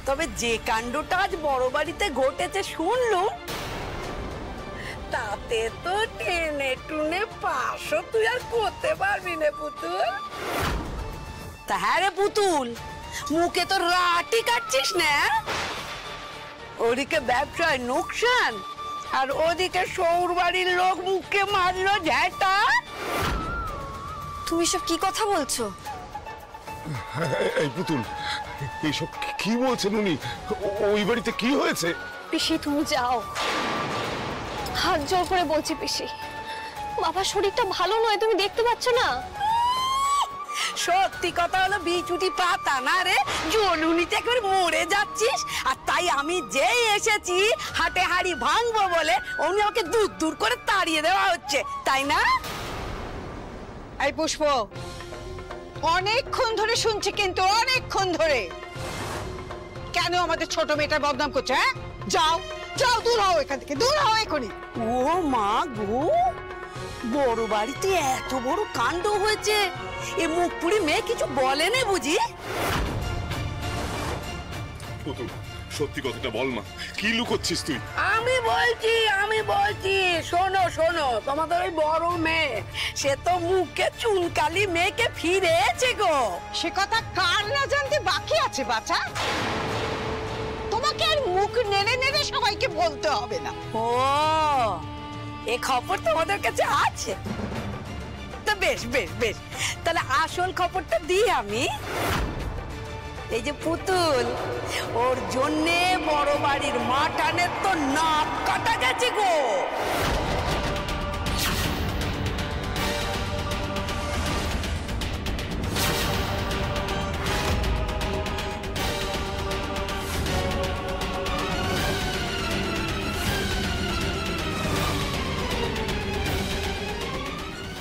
তবে যে কাণ্ডটা আজ বড় বাড়িতে ঘটেছে শুনলুম, তাতে তো টেনে টুনে পাশও তুই আর করতে পারবি না পুতুল। তা হ্যাঁ রে পুতুল, মুখে তো রাটি কাটছিস না। ওদিকে ব্যবসায় নোকসান আর ওদিকে সৌর বাড়ির লোক মুখে মারলো ঝ্যাটা। তুমি সব কি কথা বলছো? এই পুতুল, এইসব কি বলছেন উনি? ওই বাড়িতে কি হয়েছে? পিসি তুমি যাও, হাত জোর করে বলছি পিসি, বাবার শরীরটা ভালো নয়, তুমি দেখতে পাচ্ছ না? সত্যি কথা হলো বিচুটি পাতা না রে, জলুনিতে একবার মরে যাচ্ছিস। আর তাই আমি যেই এসেছি হাটে হাড়ি ভাঙবো বলে উনি আমাকে দূর দূর করে তাড়িয়ে দেওয়া হচ্ছে, তাই না? এই পুষ্প, অনেকক্ষণ ধরে শুনছি, কিন্তু অনেকক্ষণ ধরে কেন আমাদের ছোট মেয়েটার বদনাম করছে? হ্যাঁ, যাও যাও, দূর হও এখান থেকে, দূর হও এখনই। ও মা গো, বড় বাড়িতে এত বড় কাণ্ড হয়েছে, এ মুখ পুড়ি মেয়ে কিছু বলেনি বুঝি? পুতুল, সত্যি কথাটা বল মা, কি লুকোচ্ছিস তুই? আমি বলছি, শোনো শোনো, তোমাদের ওই বড় মেয়ে সে তো মুখে চুনকালি মেয়েকে ফিরেছে গো। সে কথা কার না জানতে বাকি আছে বাছা? তোমাকে আর মুখ নেড়ে নেড়ে সবাইকে বলতে হবে না। ও, এ খবর তোমাদের কাছে আছে? তো বেশ বেশ বেশ, তাহলে আসল খবরটা দিই আমি। এই যে পুতুল, ওর জন্যে বড় বাড়ির মাটানের তো নাক কাটা গেছে গো।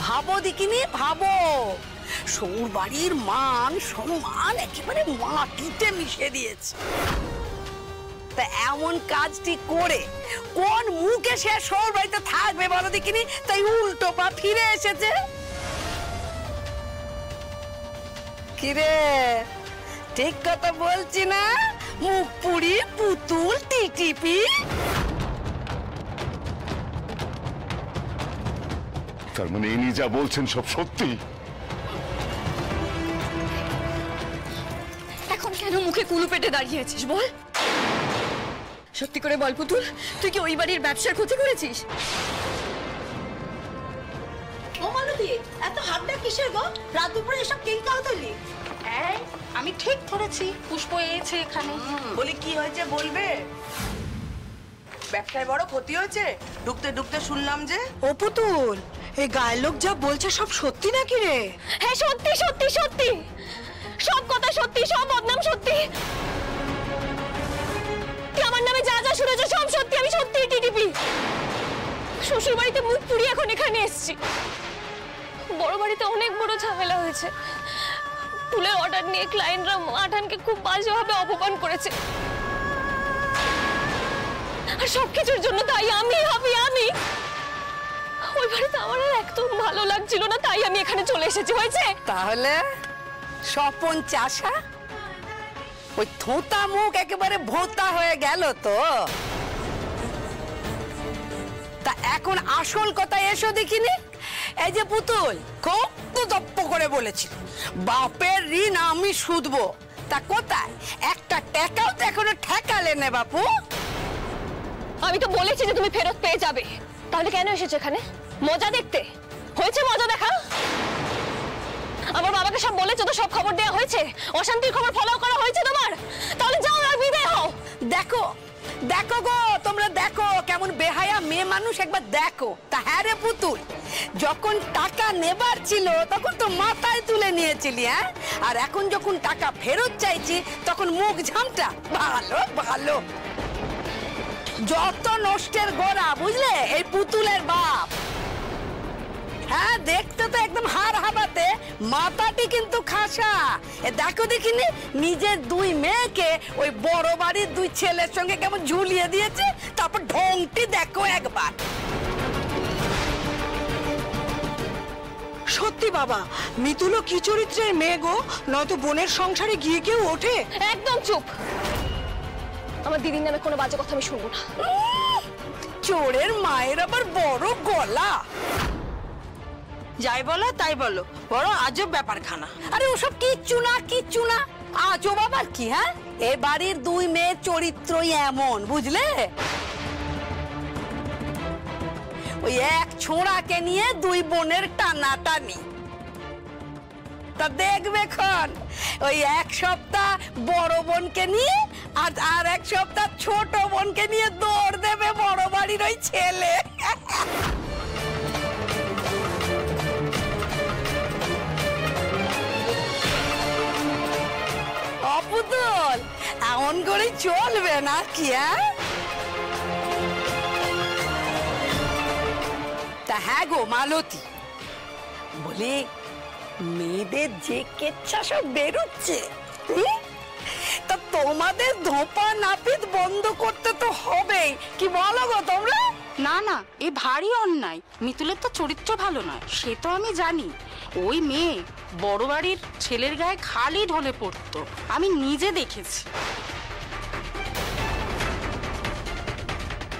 ভাবো দেখিনি, ভাবো, সৌর বাড়ির মান সম্মান একেবারে মাটিতে মিশে দিয়েছে। তা এমন কাজটি করে কোন মুখে সে সৌর বাড়িতে থাকবে বলো দেখিনি? তাই উল্টো পা ফিরে এসেছে। কিরে, ঠিক কথা বলছি না? মুখ পুড়ি পুতুল টিটিপি। তার মানে ইনি যা বলছেন সব সত্যি? এখন কেন মুখে কুলু পেটে দাঁড়িয়েছিস বল? সত্যি করে বল পুতুল, তুই কি ওই বাড়ির ব্যবসার ক্ষতি করেছিস? ও মালতী, এত হাতটা কিসের গো? রাত দুপুরে এসব কেন কাউতলি? এই, আমি ঠিক ধরেছি, পুষ্প এসেছে এখানে। বলি কি হয়েছে বলবে? ব্যবসায় বড় ক্ষতি হয়েছে, ঢুকতে ঢুকতে শুনলাম যে। ও পুতুল, এই গায়ের লোক যা বলছে সব সত্যি নাকি রে? হ্যাঁ সত্যি সত্যি সত্যি, সব কথা সত্যি, সব বদনাম সত্যি। তুই আমার নামে যা যা শুনেছ সব সত্যি, আমি সত্যি টিটিপি। শ্বশুর বাড়িতে মুখ পুড়িয়ে এখন এখানে এসেছি। বড় বাড়িতে অনেক বড় ঝামেলা হয়েছে। ফুলের অর্ডার নিয়ে ক্লায়েন্টরা মাঠানকে খুব বাজেভাবে অপমান করেছে, আর সবকিছুর জন্য তাই আমি ওই বাড়িতে আমার আর একদম ভালো লাগছিল না, তাই আমি এখানে চলে এসেছি। হয়েছে তাহলে স্বপন চাষা ওই থোঁতা মুখ একেবারে ভোঁতা হয়ে গেল তো। তা এখন আসল কথা এসো দেখিনি। এই যে পুতুল খুব তো দপ্প করে বলেছিল বাপের ঋণ আমি শুধবো, তা কোথায়? একটা টাকাও তো এখনো ঠেকালে না বাপু। আমি তো বলেছি যে তুমি ফেরত পেয়ে যাবে, তাহলে কেন এসেছো এখানে? মজা দেখতে? হয়েছে মজা দেখা? আমার বাবাকে সব বলেছো তো, সব খবর দেওয়া হয়েছে, অশান্তির খবর ফলো করা হয়েছে তোমার? তাহলে যাও আর বিদায় হও। দেখো দেখো গো, তোমরা দেখো কেমন বেহায়া মেয়ে মানুষ, একবার দেখো। তা হ্যাঁ রে পুতুল, যখন টাকা নেবার ছিল তখন তো মাথায় তুলে নিয়েছিলি, হ্যাঁ? আর এখন যখন টাকা ফেরত চাইছি তখন মুখ ঝামটা। ভালো ভালো, যত নষ্টের গোড়া বুঝলে এই পুতুলের বাপ। হ্যাঁ দেখতে তো একদম হাড় হাবাতে, মাথাটি কিন্তু খাসা। দেখো দেখিনি নিজের দুই মেয়েকে ওই বড় বাড়ির দুই ছেলের সঙ্গে কেমন ঝুলিয়ে দিয়েছে, তারপর ঢংটি দেখো একবার। সত্যি বাবা, মিতুলও কি চরিত্রের মেয়ে গো, নয়তো বোনের সংসারে গিয়ে কেউ ওঠে? একদম চুপ। আমার দিদির নামে কোনো বাজে কথা আমি শুনবো না। চোরের মায়ের আবার বড় গলা। যাই বলো তাই বলো, বড় আজব ব্যাপারখানা। আরে ওসব কিচ্ছু না কিচ্ছু না, আজব আবার কি? হ্যাঁ, এ বাড়ির দুই মেয়ের চরিত্রই এমন, বুঝলে? ওই এক ছোঁড়াকে নিয়ে দুই বোনের টানাটানি। তা দেখবে খন ওই এক সপ্তাহ বড় বোনকে নিয়ে আর এক সপ্তাহ ছোট বোনকে নিয়ে দৌড় দেবে বড় বাড়ির ওই ছেলে। অপুতুল, এমন করে চলবে না কি? তা হ্যাঁ গো মালতী, বলি মেয়েদের যে কেচ্ছা সব বেরোচ্ছে, তা তোমাদের ধোপা নাপিত বন্ধ করতে তো হবেই, কি বলো গো তোমরা? না না, এ ভারী অন্যায়। মিতুলের তো চরিত্র ভালো নয়, সে তো আমি জানি। ওই মেয়ে বড় বাড়ির ছেলের গায়ে খালি ঢলে পড়তো, আমি নিজে দেখেছি।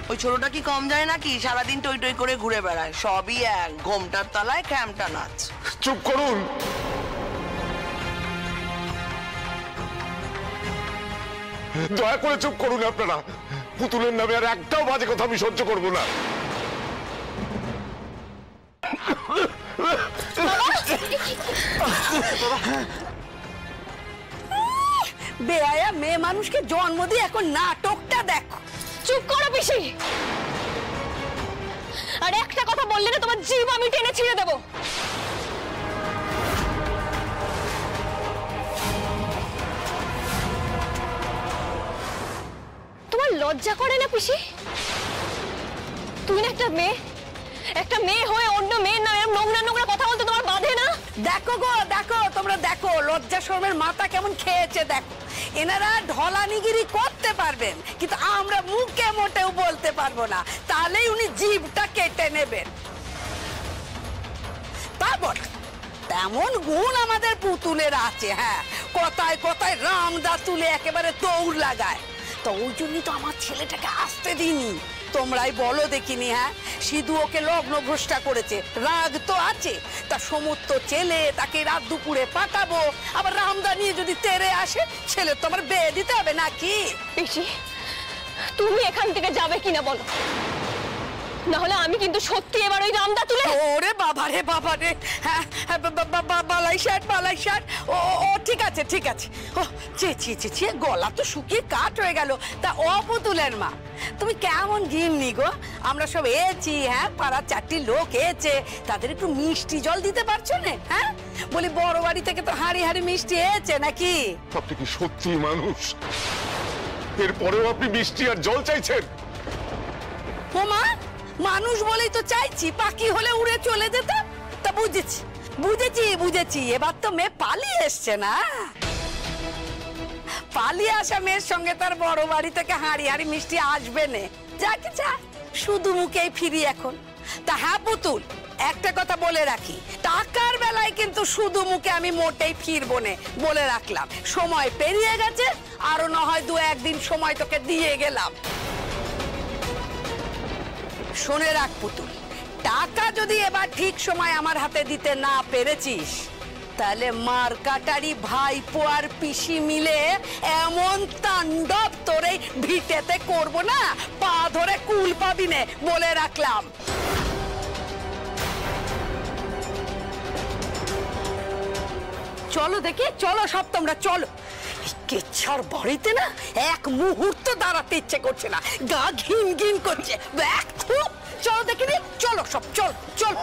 ওই ছোটটা কি কম যায় নাকি? সারাদিন টই টই করে ঘুরে বেড়ায়, সবই এক ঘোমটার তলায় ক্যামটা নাচ। চুপ করুন। দয়া করে চুপ করুন আপনারা। পুতুলের নামে আর একটাও বাজে কথা আমি সহ্য করবো না। বেয়ায়া মেয়ে মানুষকে জন্ম দিয়ে এখন নাটকটা দেখো। চুপ করো পিসি, আর একটা কথা বললে না তোমার জীব আমি টেনে ছিঁড়ে দেবো। তোমার লজ্জা করে না পিসি? তুমি না একটা মেয়ে হয়ে অন্য মেয়ের নামে নোংরা নোংরা কথা বলতে তোমার বাধে না? দেখো গো দেখো, তোমরা দেখো লজ্জা শরমের মাথা কেমন খেয়েছে দেখো। এনারা ঢলানিগিরি করতে পারবেন, কিন্তু আমরা মুখে মোটেও বলতে পারবো না, তাহলেই উনি জিভটা কেটে নেবেন। তারপর তেমন গুণ আমাদের পুতুলের আছে। হ্যাঁ, কথায় কথায় রামদা তুলে একেবারে দৌড় লাগায়। তো ওই জন্যই তো আমার ছেলেটাকে আসতে দিইনি। তোমরাই বলো দেখিনি। হ্যাঁ, সিধু ওকে লগ্ন ভ্রষ্টা করেছে, রাগ তো আছে। তা সমস্ত ছেলে তাকে রাত দুপুরে পাঠাবো, আবার রামদা নিয়ে যদি তেরে আসে, ছেলে তো আমার বিয়ে দিতে হবে নাকি? পিসি, তুমি এখান থেকে যাবে কিনা বলো, না হলে আমি কিন্তু সত্যি এবার ওই রামদা তুলে। ওরে বাবা রে বাবা রে, হ্যাঁ বালাই শার্ট। ও ঠিক আছে ঠিক আছে। ও চে গলা তো শুকিয়ে কাঠ হয়ে গেল। তা অপুতুলের মা, তুমি কেমন গিন্নি গো? আমরা সব এছি, হ্যাঁ পাড়ার 4টি লোক এছে, তাদের একটু মিষ্টি জল দিতে পারছো না? হ্যাঁ বলি বড় বাড়ি থেকে তো হাঁড়ি হাঁড়ি মিষ্টি এছে নাকি? আপনি কি সত্যি মানুষ? এরপরেও আপনি মিষ্টি আর জল চাইছেন? ও মা, মানুষ বলেই তো চাইছি, পাখি হলে উড়ে চলে যেত। তা বুঝেছি, এবার তো মেয়ে পালিয়ে এসছে না? পালিয়ে আসা মেয়ের সঙ্গে তার বড় বাড়ি থেকে হাঁড়ি হাঁড়ি মিষ্টি আসবে না। যাকে যা, শুধু মুখেই ফিরি এখন। তা হ্যাঁ পুতুল, একটা কথা বলে রাখি, টাকার বেলায় কিন্তু শুধু মুখে আমি মোটেই ফিরবো না, বলে রাখলাম। সময় পেরিয়ে গেছে, আরো না হয় 2-1 দিন সময় তোকে দিয়ে গেলাম। শুনে রাখ পুতুল, টাকা যদি এবার ঠিক সময় আমার হাতে দিতে না পেরেছিস, তাহলে মার কাটারি ভাইপো আর পিসি মিলে এমন তাণ্ডব তোর এই ভিটেতে করবো না, পা ধরে কুল পাবি নে, বলে রাখলাম। চলো দেখি, চলো সব তোমরা চলো। কেচ্ছার বাড়িতে না এক মুহূর্ত দাঁড়াতে ইচ্ছে করছে না, গা ঘিন ঘিন করছে। চলো দেখি, চলো সব, চলো।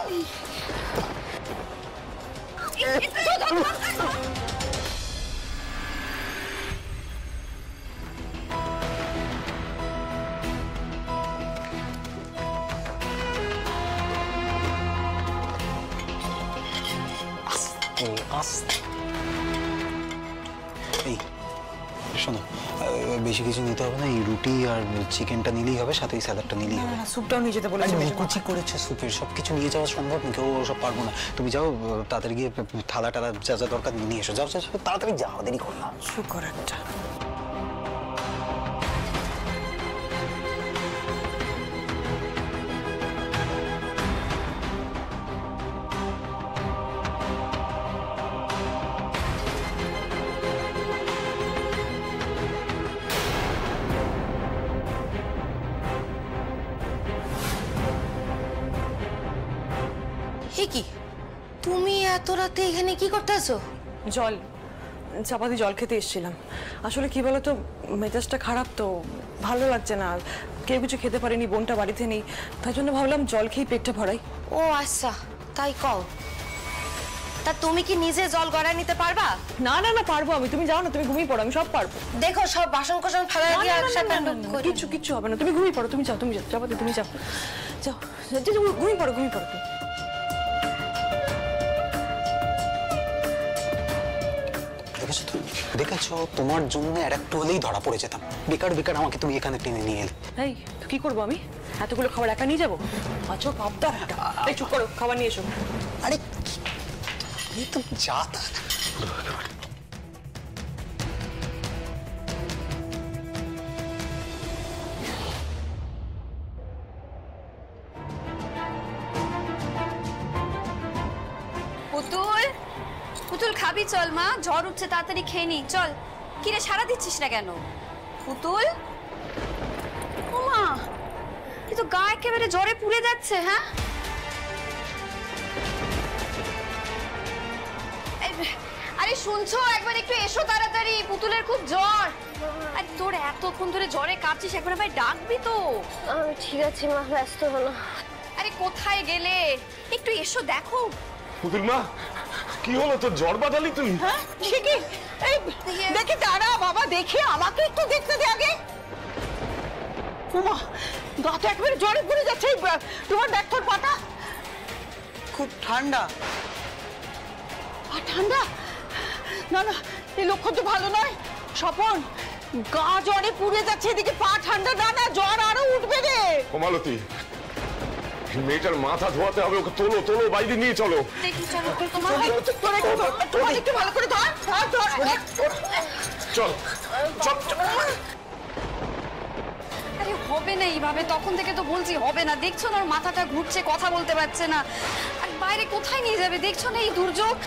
এই শোনো, বেশি কিছু নিতে হবে না, এই রুটি আর চিকেনটা নিলেই হবে, সাথে এই স্যালাডটা নিলেই হবে। স্যুপটাও নিয়ে যেতে বলেছে। কুচি করেছে সুপের, সবকিছু নিয়ে যাওয়া সম্ভব না, কেউ সব পারবো না। তুমি যাও তাড়াতাড়ি গিয়ে থালা টালা যা যা দরকার নিয়ে এসো। যাও তাড়াতাড়ি যাও, দেরি করো না। শুকর একটা। এত রাতে এখানে কি করতে আছো? জল চাপাতি জল খেতে এসেছিলাম। আসলে কি বলতো, মেজাজটা খারাপ তো, ভালো লাগছে না, কেউ কিছু খেতে পারেনি, বোনটা বাড়িতে নেই, তাই জন্য ভাবলাম জল খেয়ে পেটটা ভরাই। ও আচ্ছা, তাই কও। তা তুমি কি নিজে জল গড়ায় নিতে পারবা? না না না, পারবো আমি, তুমি যাও না, তুমি ঘুমিয়ে পড়ো, আমি সব পারবো। দেখো সব বাসন কোসন ফেলা দিয়ে একসাথে কিছু কিচ্ছু হবে না, তুমি ঘুমিয়ে পড়ো, তুমি যাও, তুমি যাও চাপাতি, তুমি যাও যাও, ঘুমিয়ে পড়ো, ঘুমিয়ে পড়ো। দেখেছো তো, দেখেছো, তোমার জন্য আর একটু হলেই ধরা পড়ে যেতাম। বেকার বেকার আমাকে তুমি এখানে টেনে নিয়ে এলে। এই কি করবো আমি, এতগুলো খাবার একা নিয়ে যাবো? আচ্ছা পাবদার একটা, এই চুপ করো, খাবার নিয়ে এসো। আরে এই তো যা পুতুল, পুতুল খাবি? চল মা, ঝড় উঠছে, তাড়াতাড়ি খেয়ে নি চল। কিরে সারা দিচ্ছিস না কেন পুতুল? ও মা, এ তো গা একেবারে জ্বরে পুড়ে যাচ্ছে। হ্যাঁ আরে শুনছো, একবার একটু এসো তাড়াতাড়ি, পুতুলের খুব জ্বর। আরে তোর এতক্ষণ ধরে জ্বরে কাঁপছিস, একবার ভাই ডাকবি তো। ঠিক আছে মা, ব্যস্ত হলো। আরে কোথায় গেলে, একটু এসো দেখো। পুতুল মা, কি হলো তোর, জ্বর বাঁধালি তুই? হ্যাঁ ঠিকই, এই দেখি দাঁড়া বাবা, দেখি আমাকে একটু দেখতে দে আগে। উমা, গা তো একবারে জ্বরে পড়ে যাচ্ছে। তোমার ব্যাগটার পাটা খুব ঠান্ডা। ঠান্ডা? না না, এই লক্ষণ তো ভালো নয়। স্বপন, গা জ্বরে পুড়ে যাচ্ছে, এদিকে পা ঠান্ডা। না না, জ্বর আরো উঠবে রে। ও মালতী, মেয়েটার মাথা ধোয়াতে হবে, ওকে তোলো তোলো, বাইরে নিয়ে চলো। দেখি চলো তোমার তোমার একটু ভালো করে ধর ধর। চল চল। আরে হবে না এইভাবে, তখন থেকে তো বলছি হবে না। দেখছো না ওর মাথাটা ঘুরছে, কথা বলতে পারছে না। আর বাইরে কোথায় নিয়ে যাবে, দেখছো না এই দুর্যোগ।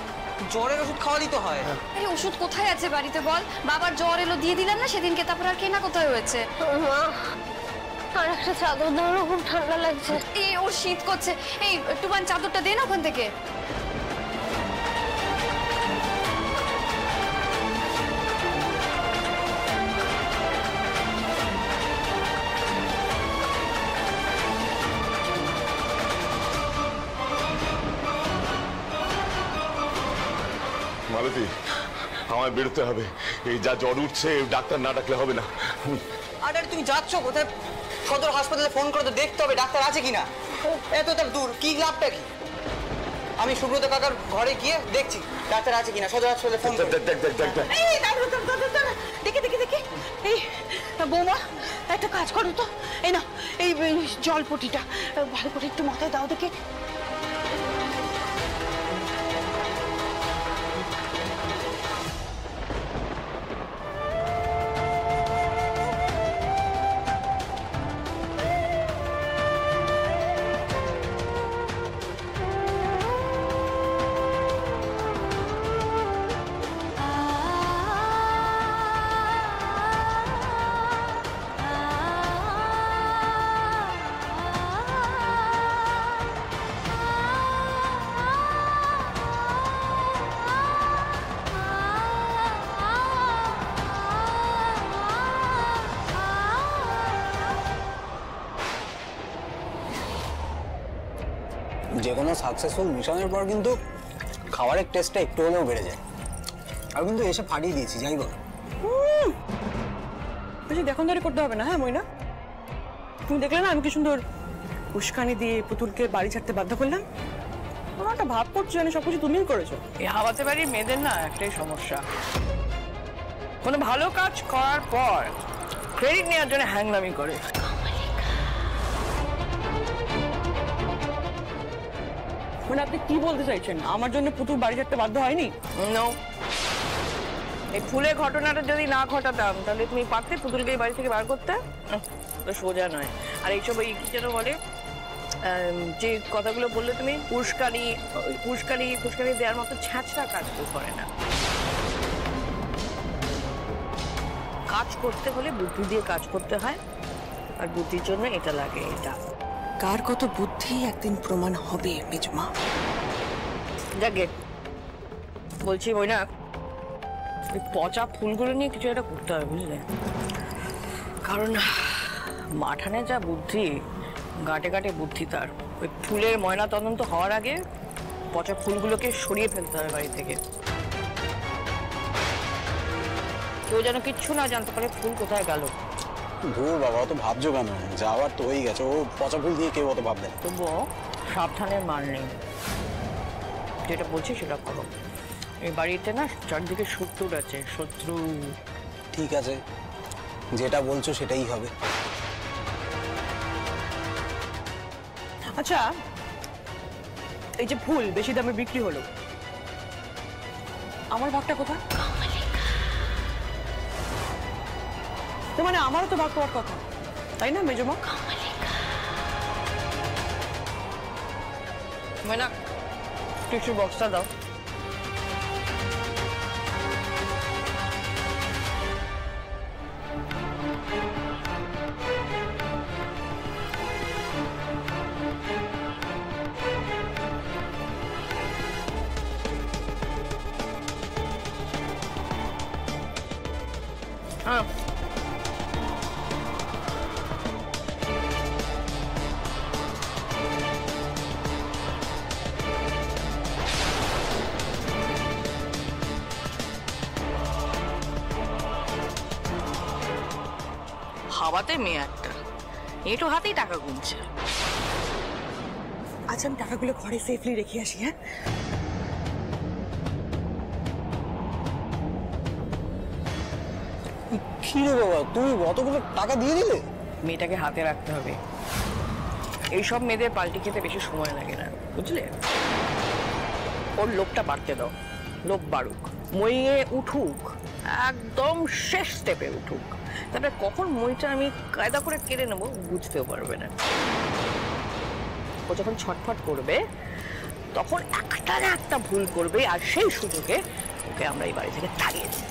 জ্বরের ওষুধ খাওয়ালি তো হয়। আরে ওষুধ কোথায় আছে বাড়িতে বল? বাবার জ্বর এলো, দিয়ে দিলাম না সেদিনকে, তারপর আর কেনা কোথায় হয়েছে? মা, আর একটা চাদর দাও, খুব ঠান্ডা লাগছে। এই ওর শীত করছে, এই টুবান চাদরটা দে না ওখান থেকে। মালতী, আমায় বেরোতে হবে, এই যা জ্বর উঠছে, ডাক্তার না ডাকলে হবে না। আরে তুমি যাচ্ছ কোথায়? সদর হাসপাতালে ফোন করে তো দেখতে হবে ডাক্তার আছে কিনা। এত তার দূর, কি লাভটা কি? আমি সুব্রত কাকার ঘরে গিয়ে দেখছি ডাক্তার আছে কিনা। সদর হাসপাতালে ফোন করে এই দাঁড়া, দেখি দেখি দেখি। এই বৌমা, একটা কাজ করো তো, এই না এই জলপটিটা ভালো করে একটু মাথায় দাও দেখি। যে কোনো সাকসেসফুল মিশনের পর কিন্তু খাবারের টেস্টটা একটু হলেও বেড়ে যায়। আর কিন্তু এসে ফাটিয়ে দিয়েছি, যাই বল। বেশি দেখুন ধরে করতে হবে না। হ্যাঁ মইনা, তুমি দেখলে না আমি কি সুন্দর উস্কানি দিয়ে পুতুলকে বাড়ি ছাড়তে বাধ্য করলাম। আমার একটা ভাব করছো, জানি সবকিছু তুমিই করেছো। এই হাওয়াতে বাড়ির মেয়েদের না একটাই সমস্যা, কোনো ভালো কাজ করার পর ক্রেডিট নেওয়ার জন্য হ্যাংলামি করে। মানে আপনি কি বলতে চাইছেন, আমার জন্য পুতুল বাড়ি ছাড়তে বাধ্য হয়নি? নো, এই ফুলের ঘটনাটা যদি না ঘটাতাম তাহলে তুমি পারতে পুতুলকে বাড়ি থেকে বার করতে? সোজা নয়। আর এইসব ওই কি যেন বলে, যে কথাগুলো বললে তুমি, পুষ্কারি দেওয়ার মতো ছ্যাঁচড়া কাজ তো করে না। কাজ করতে হলে বুদ্ধি দিয়ে কাজ করতে হয়, আর বুদ্ধির জন্য এটা লাগে। এটা কার কত বুদ্ধি একদিন প্রমাণ হবে মেজমা। যাকে বলছি ময়না, ওই পচা ফুলগুলো নিয়ে কিছু একটা করতে হবে, বুঝলে? কারণ মাঠানে যা বুদ্ধি, গাঁটে গাঁটে বুদ্ধি তার। ওই ফুলের ময়না তদন্ত হওয়ার আগে পচা ফুলগুলোকে সরিয়ে ফেলতে হবে বাড়ি থেকে। কেউ যেন কিচ্ছু না জানতে পারে ফুল কোথায় গেল। ধুর বাবা, অত ভাবছো কেন? যাওয়ার তো হয়ে গেছে, ও পচা ফুল দিয়ে কেউ অত ভাববে না। তবুও সাবধানের মান নেই, যেটা বলছি সেটা করো। এই বাড়িতে না চারদিকে শত্রু আছে, শত্রু। ঠিক আছে, যেটা বলছো সেটাই হবে। আচ্ছা, এই যে ফুল বেশি দামে বিক্রি হলো, আমার ভাগটা কোথায়? মানে আমারও তো ভাগ পাওয়ার কথা, তাই না মেজমা? মানে টিস্যু বক্সটা দাও। হ্যাঁ, হাওয়াতে মেয়ে একটা, এঁটো হাতেই টাকা গুনছে। আচ্ছা আমি টাকাগুলো ঘরে সেফলি রেখে আসি। হ্যাঁ, কি রে বাবা, তুমি অতগুলো টাকা দিয়ে দিলে? মেয়েটাকে হাতে রাখতে হবে। এইসব মেয়েদের পাল্টি খেতে বেশি সময় লাগে না, বুঝলে? ওর লোভটা বাড়তে দাও, লোভ বাড়ুক, মইয়ে উঠুক, একদম শেষ স্টেপে উঠুক। তারপরে কখন মইটা আমি কায়দা করে কেড়ে নেবো বুঝতেও পারবে না। ও যখন ছটফট করবে তখন একটা না একটা ভুল করবে, আর সেই সুযোগে ওকে আমরা এই বাড়ি থেকে তাড়িয়ে দিই।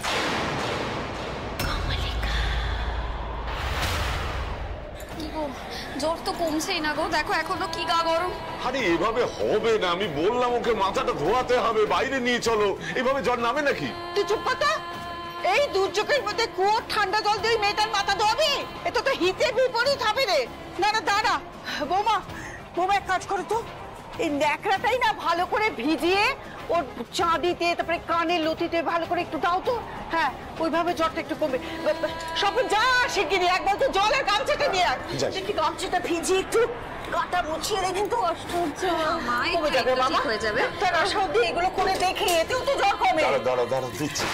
জ্বর তো কমছেই না গো, দেখো এখনো কি গা গরম। আরে এভাবে হবে না, আমি বললাম ওকে মাথাটা ধোয়াতে হবে, বাইরে নিয়ে চলো। এভাবে জ্বর নামে নাকি? তুই চুপ কথা। এই দুর্যোগের মধ্যে কুয়োর ঠান্ডা জল দিয়ে মেয়েটার মাথা ধোয়াবি? এটা তো হিতে বিপরীত হবে রে। না না দাঁড়া বৌমা, বৌমা এক কাজ করো তো, এই ন্যাকড়াটাই না ভালো করে ভিজিয়ে ওর চাঁদিতে, তারপরে কানের লতিতে ভালো করে একটু দাও তো। হ্যাঁ, ওইভাবে জ্বরটা একটু কমবে। স্বপন যা শিগগিরি একবার তো জল আর গামছাটা নিয়ে আয়। দেখি গামছাটা ভিজিয়ে একটু গাটা মুছিয়ে রে, কিন্তু কষ্ট হচ্ছে। কমে যাবে মামা, হয়ে যাবে। তার আশা অব্দি এগুলো করে দেখি, এতেও তো জ্বর কমে। দাঁড়া দাঁড়া দিচ্ছি।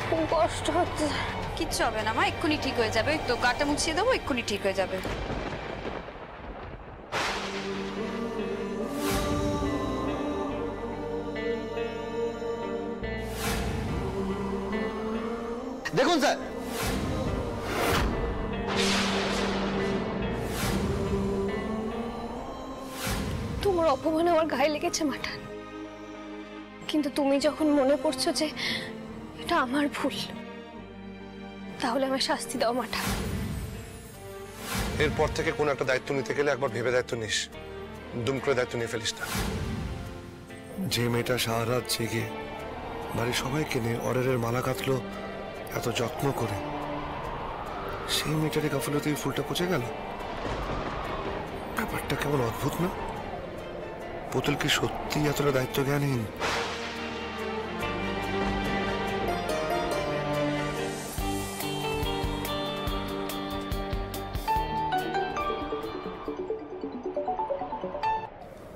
খুব কষ্ট হচ্ছে। কিচ্ছু হবে না মা, এক্ষুনি ঠিক হয়ে যাবে। তো গাটা মুছিয়ে দেবো, এক্ষুনি ঠিক হয়ে যাবে। দেখুন স্যার, তোমার অপমান আমার গায়ে লেগেছে মাঠান, কিন্তু তুমি যখন মনে করছো যে এটা আমার ভুল, তাহলে আমার শাস্তি দাও মাঠান। এরপর থেকে কোন একটা দায়িত্ব নিতে গেলে একবার ভেবে দায়িত্ব নিস, দুম করে দায়িত্ব নিয়ে ফেলিস না। যে মেয়েটা সারা রাত জেগে বাড়ির সবাইকে নিয়ে অর্ডারের মালা কাটলো এত যত্ন করে, সেই মেয়েটারে গাফিলতি ফুলটা পচে গেল। ব্যাপারটা কেমন অদ্ভুত না? পুতুল কি সত্যি এতটা দায়িত্ব জ্ঞানহীন?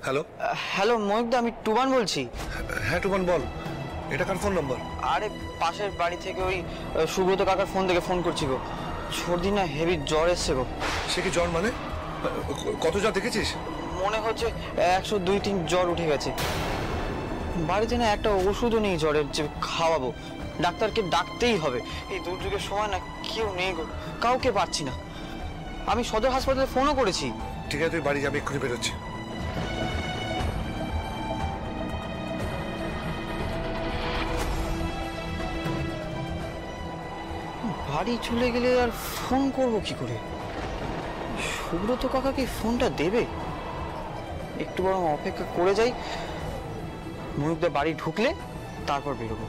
হ্যালো হ্যালো ময়ূকদা, আমি টুবান বলছি। হ্যাঁ টুবান বল, এটা কার ফোন নাম্বার? আরে পাশের বাড়ি থেকে ওই সুব্রত কাকার ফোন থেকে ফোন করছি গো। সর্দি না হেভি জ্বর এসছে গো। সে কি জ্বর মানে? কত জ্বর দেখেছিস? মনে হচ্ছে 102-3 জ্বর উঠে গেছে। বাড়িতে না একটা ওষুধও নেই জ্বরের যে খাওয়াবো, ডাক্তারকে ডাকতেই হবে। এই দুর্যোগের সময় না কেউ নেই গো, কাউকে পাচ্ছি না। আমি সদর হাসপাতালে ফোনও করেছি। ঠিক আছে, তুই বাড়ি যাবি, এক্ষুনি বেরোচ্ছি। বাড়ি চলে গেলে আর ফোন করব কি করে? সুব্রত কাকা কি ফোনটা দেবে? একটু বরং অপেক্ষা করে যাই, ময়ূকদা বাড়ি ঢুকলে তারপর বেরোবো,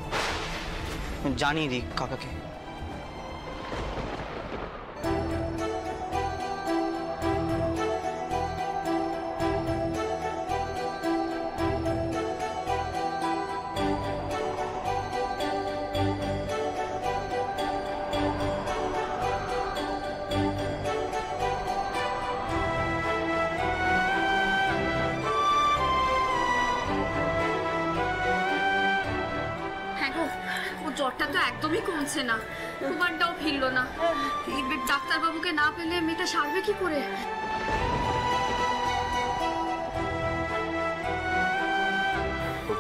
জানিয়ে দিই কাকাকে। জ্বরটা তো একদমই কমছে না, কুমারটাও ফিরলো না। এইবার ডাক্তারবাবুকে না পেলে মেয়েটা সারবে কি করে?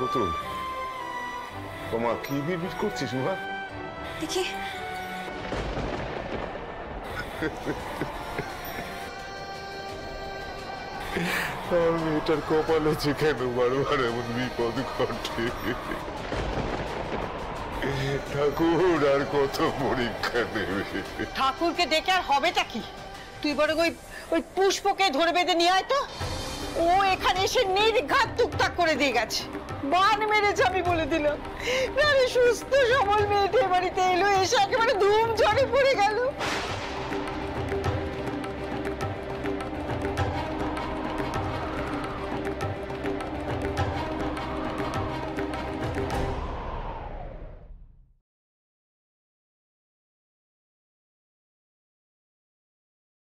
পুতুল, তোমার কি বিড়বিড় করছিস মা? দেখি আর মেয়েটার কপালে যে কেন বারবার এমন বিপদ ঘটে? ঠাকুর আর কত পরীক্ষা নেবে? ঠাকুরকে ডেকে আর হবেটা কি? তুই বরং ওই পুষ্পকে ধরে বেঁধে নিয়ে আয় তো। ও এখানে এসে নির্ঘাত টুকটাক করে দিয়ে গেছে, বান মেরেছে আমি বলে দিলাম। সুস্থ সবল মেয়েটা বাড়িতে এলো, এসে একেবারে ধুম ঝড়ে পড়ে গেল।